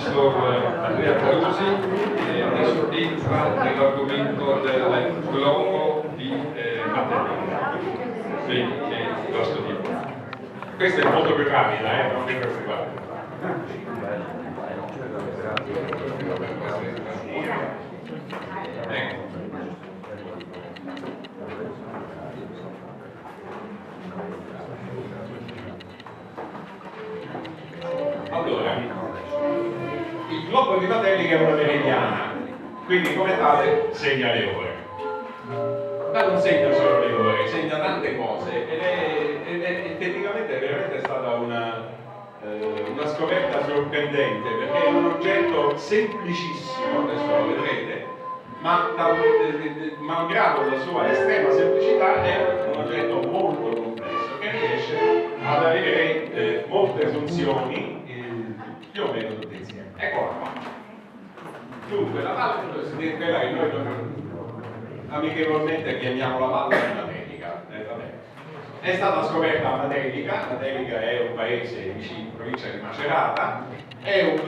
professor Andrea Carusi, adesso entra nell'argomento del globo di materia. Quindi è il nostro tipo. Questa è molto più rapida, non vi preoccupate. Ecco. Allora, il globo di Matelica è una meridiana, quindi come tale segna le ore. Ma non segna solo le ore, segna tante cose ed è tecnicamente veramente stata una scoperta sorprendente, perché è un oggetto semplicissimo, adesso lo vedrete, ma malgrado la sua estrema semplicità è un oggetto molto complesso che riesce ad avere molte funzioni più o meno tutte insieme. Eccola qua. Dunque, la valle, quella che noi amichevolmente chiamiamo la valle di Matelica. È stata scoperta a Matelica. Matelica è un paese vicino in provincia di Macerata, è un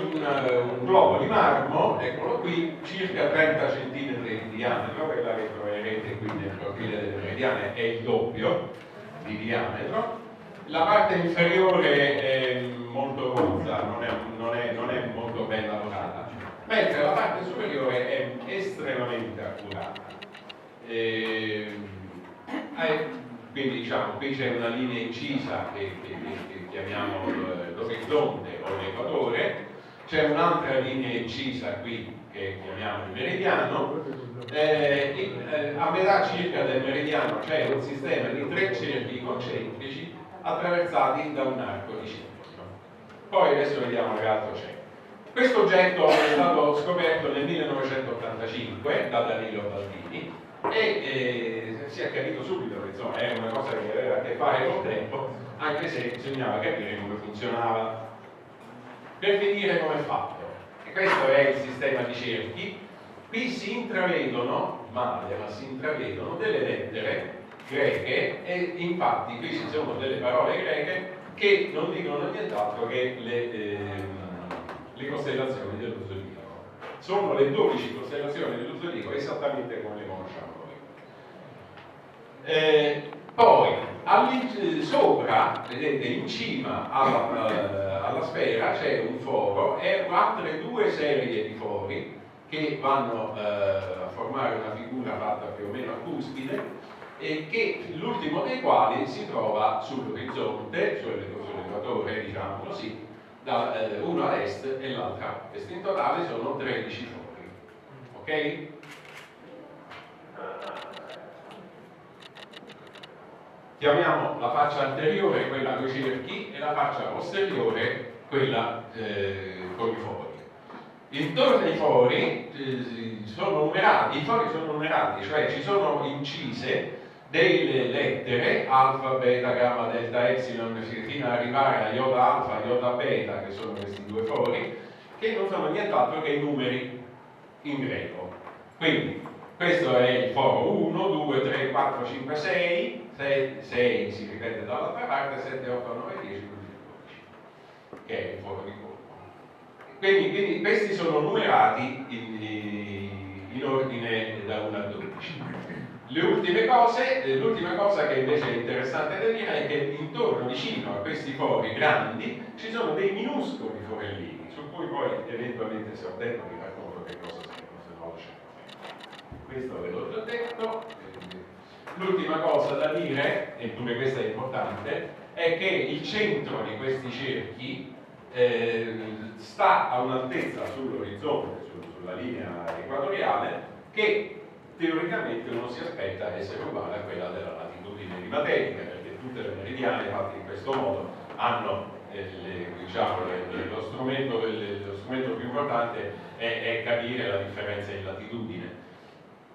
globo di marmo, eccolo qui, circa 30 cm di diametro. Quella che troverete qui nel profilo delle meridiane è il doppio di diametro. La parte inferiore è molto rozza, non è molto ben lavorata, mentre la parte superiore è estremamente accurata. Quindi diciamo, qui c'è una linea incisa che chiamiamo l'orizzonte o l'equatore, c'è un'altra linea incisa qui che chiamiamo il meridiano, a metà circa del meridiano c'è un sistema di 3 cerchi concentrici attraversati da un arco di circolo. Poi adesso vediamo che altro c'è. Questo oggetto è stato scoperto nel 1985 da Danilo Baldini e si è capito subito che insomma è una cosa che aveva a che fare col tempo, anche se bisognava capire come funzionava. Per finire come è fatto, e questo è il sistema di cerchi. Qui si intravedono, male, ma si intravedono delle lettere greche e infatti qui ci sono delle parole greche che non dicono nient'altro che le costellazioni dello zodiaco. Sono le 12 costellazioni dello zodiaco esattamente come le conosciamo noi. Poi sopra, vedete, in cima alla sfera c'è un foro e altre 2 serie di fori che vanno a formare una figura fatta più o meno a cuspide, e che l'ultimo dei quali si trova sull'orizzonte, sull'equatore, diciamo così, uno a est e l'altro a ovest. In totale sono 13 fori. Ok? Chiamiamo la faccia anteriore quella con i cerchi e la faccia posteriore quella con i fori. Intorno ai fori sono numerati, i fori sono numerati, cioè ci sono incise delle lettere alfa, beta, gamma, delta, epsilon fino ad arrivare a iota alfa e iota beta, che sono questi 2 fori, che non sono nient'altro che i numeri in greco. Quindi questo è il foro 1, 2, 3, 4, 5, 6, 6 si ripete dall'altra parte, 7, 8, 9, 10, 11, 12, che è il foro di colpo. Quindi questi sono numerati in ordine da 1 a 12. L'ultima cosa che invece è interessante da dire è che intorno, vicino a questi fori grandi, ci sono dei minuscoli forellini, su cui poi eventualmente, se ho detto, vi racconto che cosa sono, se no lasciamo. Questo ve l'ho già detto. L'ultima cosa da dire, e pure questa è importante, è che il centro di questi cerchi sta a un'altezza sull'orizzonte, sulla linea equatoriale, che teoricamente uno si aspetta essere uguale a quella della latitudine di Matelica, perché tutte le meridiane fatte in questo modo hanno lo strumento più importante è capire la differenza in latitudine.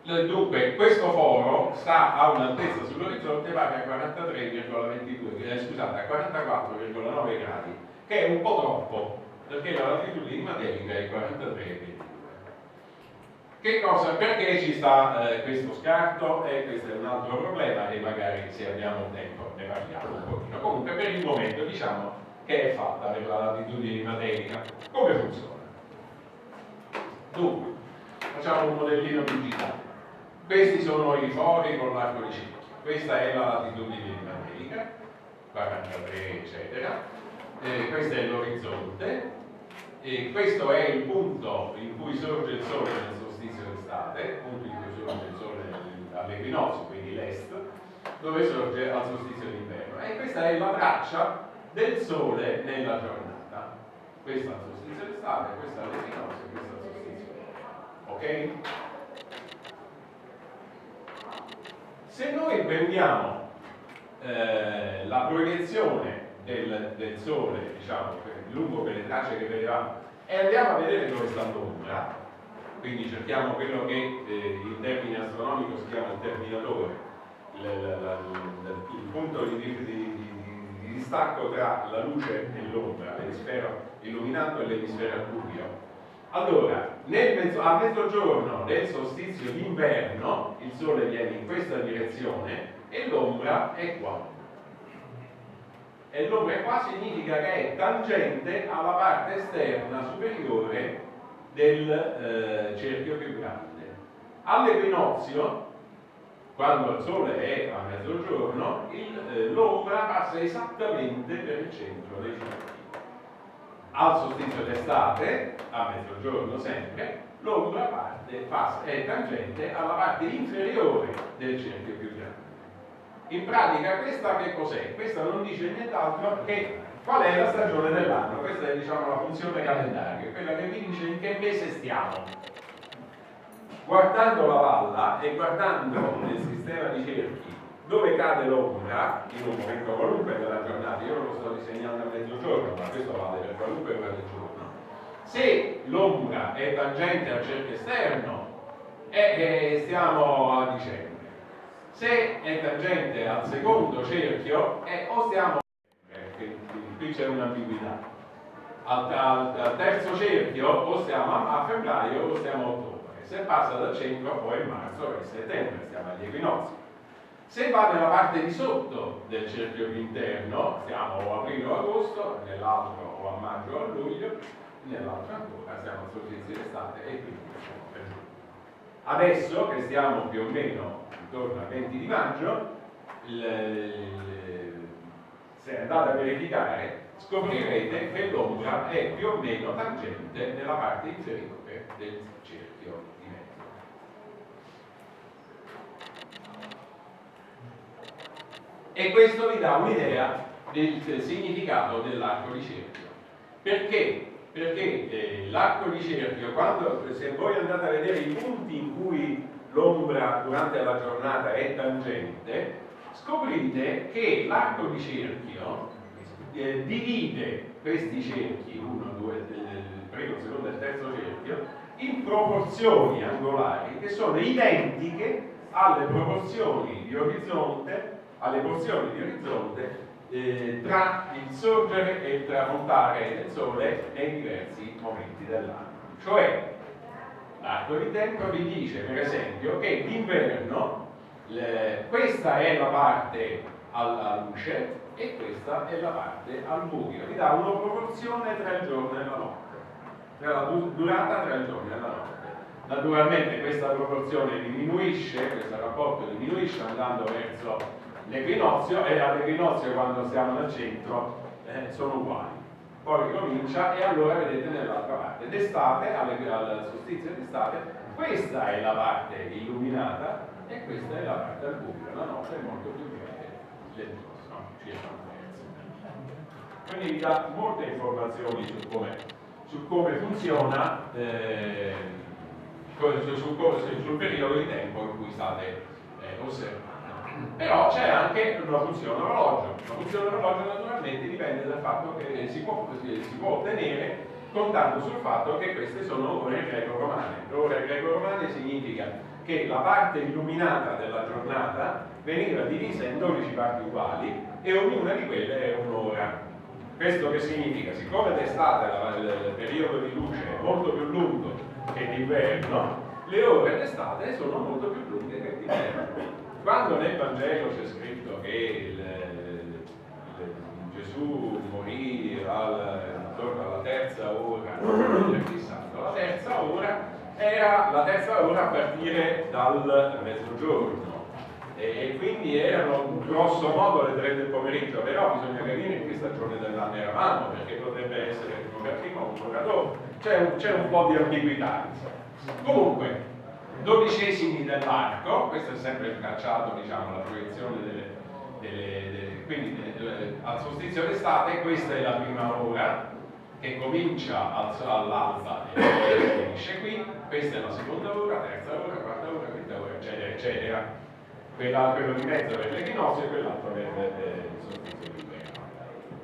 Dunque questo foro sta a un'altezza sull'orizzonte pari a 44,9 gradi, che è un po' troppo, perché la latitudine di Matelica è 43,22. Perché ci sta questo scarto? E questo è un altro problema e magari se abbiamo tempo ne parliamo un pochino. Comunque per il momento diciamo che è fatta per la latitudine di Matelica. Come funziona? facciamo un modellino digitale. Questi sono i fori con l'arco di cerchio. Questa è la latitudine di America, 43 eccetera. Questo è l'orizzonte. Questo è il punto in cui sorge il sole nel solstizio d'estate, il punto in cui sorge il sole all'equinozio, quindi l'est, dove sorge al solstizio d'inverno. E questa è la traccia del sole nella giornata. Questa è al solstizio d'estate, questa è all'equinozio, questa è al solstizio d'inverno. Ok? Se noi prendiamo la proiezione del sole, diciamo, lungo per le tracce che vedevamo, e andiamo a vedere dove sta l'ombra, quindi cerchiamo quello che in termine astronomico si chiama il terminatore, il punto di distacco tra la luce e l'ombra, l'emisfero illuminato e l'emisfero buio. Allora, a mezzogiorno del solstizio d'inverno il sole viene in questa direzione e l'ombra è qua. E l'ombra qua significa che è tangente alla parte esterna superiore del cerchio più grande. All'equinozio, quando il sole è a mezzogiorno, l'ombra passa esattamente per il centro dei cerchi. Al solstizio d'estate, a mezzogiorno sempre, l'ombra è tangente alla parte inferiore del cerchio più grande. In pratica questa che cos'è? Questa non dice nient'altro che qual è la stagione dell'anno. Questa è, diciamo, la funzione calendaria, quella che vi dice in che mese stiamo. Guardando la valla e guardando nel sistema di cerchi dove cade l'ombra in un momento qualunque della giornata, io lo sto disegnando a mezzogiorno, ma questo vale per qualunque ora del giorno. Se l'ombra è tangente al cerchio esterno, stiamo a dicembre. Se è tangente al secondo cerchio, o stiamo qui c'è un'ambiguità. Al terzo cerchio o stiamo a febbraio o stiamo a ottobre. Se passa dal centro poi è marzo e settembre, stiamo agli equinozi. Se va nella parte di sotto del cerchio più interno, stiamo o a aprile o agosto, nell'altro o a maggio o a luglio, nell'altro ancora stiamo al solstizio d'estate e quindi per giù. Adesso che stiamo più o meno intorno al 20 di maggio, se andate a verificare, scoprirete che l'ombra è più o meno tangente nella parte inferiore del cerchio di mezzo. E questo vi dà un'idea del significato dell'arco di cerchio. Perché? Perché l'arco di cerchio, se voi andate a vedere i punti in cui l'ombra durante la giornata è tangente, scoprite che l'arco di cerchio divide questi cerchi, 1, 2, il primo, il secondo e il terzo cerchio, in proporzioni angolari che sono identiche alle proporzioni di orizzonte, tra il sorgere e il tramontare del sole nei diversi momenti dell'anno. Cioè, l'arco di tempo vi dice, per esempio, che d'inverno questa è la parte alla luce e questa è la parte al buio. Vi dà una proporzione tra il giorno e la notte, tra la durata tra il giorno e la notte. Naturalmente questa proporzione diminuisce, questo rapporto diminuisce andando verso l'equinozio, e all'equinozio quando stiamo nel centro sono uguali. Poi ricomincia e allora vedete nell'altra parte. D'estate, al solstizio d'estate, questa è la parte illuminata e questa è la parte al buio. La notte è molto più breve del giorno, circa un terzo. Quindi vi dà molte informazioni su come funziona, sul periodo di tempo in cui state osservando. Però c'è anche una funzione orologio. La funzione orologio naturalmente dipende dal fatto che si può ottenere contando sul fatto che queste sono ore greco-romane. Ore greco-romane significa che la parte illuminata della giornata veniva divisa in 12 parti uguali e ognuna di quelle è un'ora. Questo che significa? Siccome d'estate il periodo di luce è molto più lungo che d'inverno, le ore d'estate sono molto più lunghe che d'inverno. Quando nel Vangelo c'è scritto che Gesù morì intorno alla terza ora del venerdì santo, la terza ora era la terza ora a partire dal mezzogiorno. E quindi erano grosso modo le 3 del pomeriggio, però bisogna capire in che stagione dell'anno eravamo, perché potrebbe essere un'ora prima o un'ora dopo, c'è un po' di ambiguità. Comunque, 12esimi dell'arco, questo è sempre il tracciato, diciamo, la proiezione quindi al solstizio d'estate. Questa è la prima ora che comincia all'alba e finisce qui, questa è la seconda ora, terza ora, quarta ora, quinta ora, eccetera, eccetera. Quello di mezzo per l'equinozio e quell'altro per il solstizio d'inverno.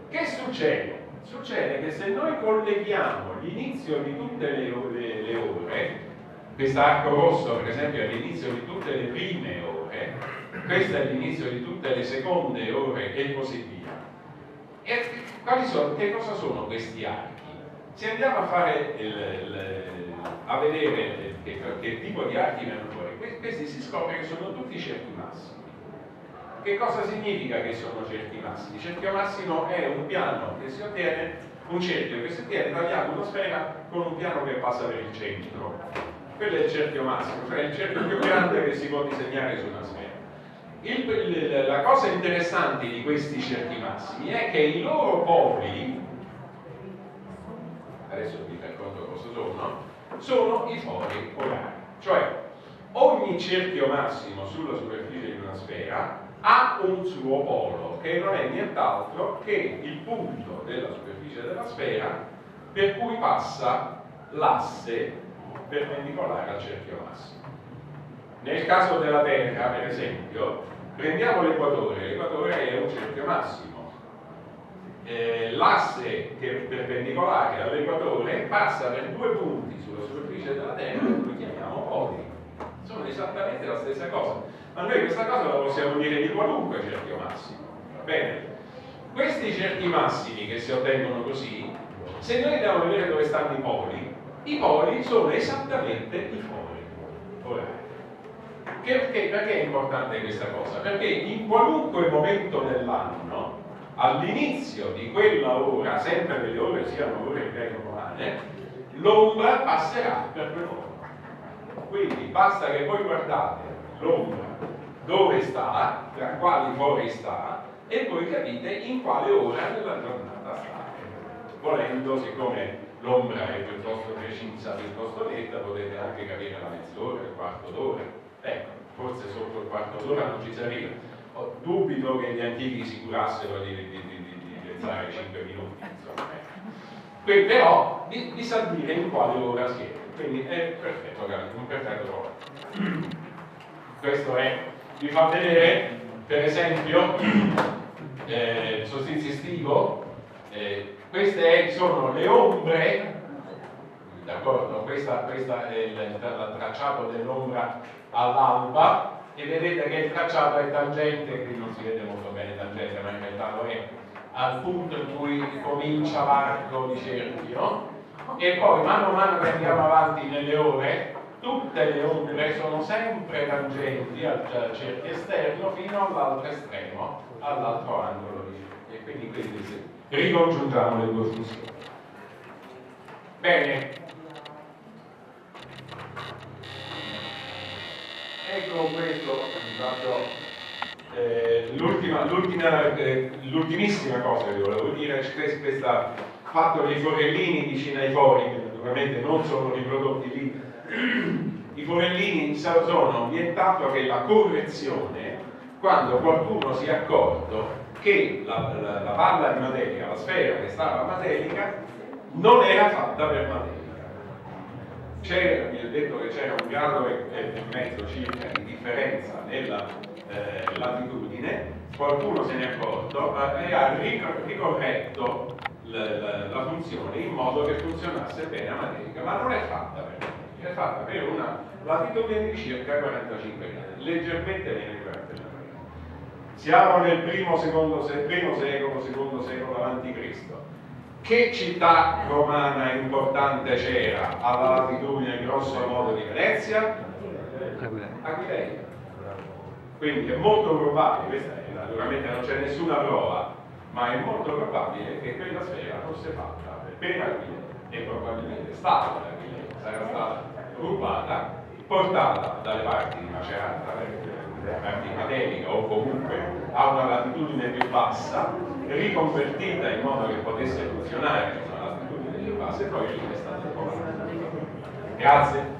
Che succede? Succede che se noi colleghiamo l'inizio di tutte le ore, quest'arco rosso per esempio è l'inizio di tutte le prime ore, questo è l'inizio di tutte le seconde ore e così via. E che cosa sono questi archi? Se andiamo a fare a vedere che tipo di archi vengono fuori, questi si scopre che sono tutti cerchi massimi. Che cosa significa che sono cerchi massimi? Il cerchio massimo è un piano che si ottiene, un cerchio che si ottiene tagliando una sfera con un piano che passa per il centro. Quello è il cerchio massimo, cioè il cerchio più grande che si può disegnare su una sfera. La cosa interessante di questi cerchi massimi è che i loro poli, adesso vi racconto cosa sono i fori orari. Cioè, ogni cerchio massimo sulla superficie di una sfera ha un suo polo, che non è nient'altro che il punto della superficie della sfera per cui passa l'asse perpendicolare al cerchio massimo. Nel caso della Terra, per esempio, prendiamo l'equatore è un cerchio massimo. L'asse che è perpendicolare all'equatore passa per 2 punti sulla superficie della Terra che noi chiamiamo poli. Sono esattamente la stessa cosa, ma noi questa cosa la possiamo dire di qualunque cerchio massimo. Va bene? Questi cerchi massimi che si ottengono così, se noi andiamo a vedere dove stanno i poli sono esattamente i fori orari. Perché è importante questa cosa? Perché in qualunque momento dell'anno, all'inizio di quella ora, sempre che le ore siano ore greco-romane, l'ombra passerà per quell'ora. Quindi basta che voi guardate l'ombra dove sta, tra quali fori sta, e voi capite in quale ora della giornata sta. Volendo, siccome l'ombra è piuttosto precisa, piuttosto netta, potete anche capire la mezz'ora, il quarto d'ora. Ecco, forse sotto il quarto d'ora non ci si arriva. Dubito che gli antichi si curassero di pensare ai 5 minuti, insomma. Quindi, però vi sa dire in quale ora siete. Quindi è perfetto, un perfetto lavoro. Questo è, vi fa vedere per esempio il solstizio estivo. Queste sono le ombre, d'accordo? Questa è il tracciato dell'ombra all'alba, e vedete che il tracciato è tangente, qui non si vede molto bene tangente, ma in realtà lo è, al punto in cui comincia l'arco di cerchio, e poi mano a mano che andiamo avanti nelle ore, tutte le ombre sono sempre tangenti al cerchio esterno fino all'altro estremo, all'altro angolo di cerchio, e quindi ricongiungiamo le due funzioni. Bene, ecco questo l'ultimissima cosa che volevo dire è questo fatto dei forellini vicino ai fori, che naturalmente non sono riprodotti lì. I forellini sono nient'altro che la correzione quando qualcuno si è accorto che la palla di materia, la sfera che stava matelica, non era fatta per materia. Vi ho detto che c'era 1,5 gradi circa di differenza nella latitudine, qualcuno se ne è accorto e ha ricorretto la funzione in modo che funzionasse bene la materica, ma non è fatta per materia, è fatta per una latitudine di circa 45 gradi, leggermente meno di 40 gradi. Siamo nel primo secolo avanti Cristo. Che città romana importante c'era alla latitudine grosso modo di Venezia? Aquileia. Quindi è molto probabile, naturalmente non c'è nessuna prova, ma è molto probabile che quella sfera fosse fatta per Aquileia, e probabilmente stata per Aquileia, sarà stata rubata pala, portata dalle parti macerata, dalle parti patemiche o comunque a una latitudine più bassa, riconvertita in modo che potesse funzionare a una latitudine più bassa e poi è stata trovata. Grazie.